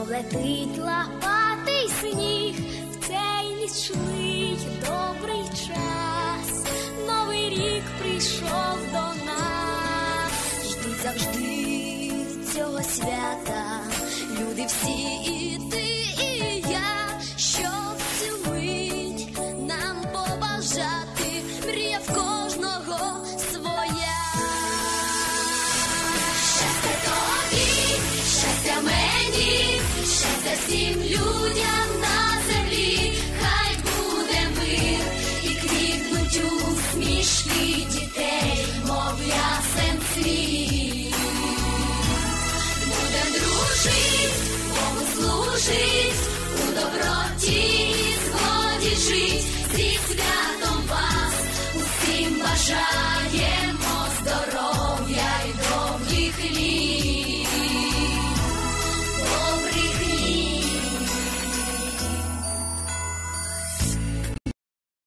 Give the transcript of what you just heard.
летить лопатий сніг в цей нічний добрий час. Новий рік прийшов до нас, ждуть завжди цього свята, люди всі, і ти, і я, щоб цю мить нам побажати, мрія в кожного своя. Щастя тобі, щастя мені, щастя всім людям на землі, хай буде мир і квітнуть усмішки дітей, мов ясен світ. Будем дружить, Богу служить, у доброті і згоді жить, зі святом вас усім бажаємо здоров'я й довгих літ.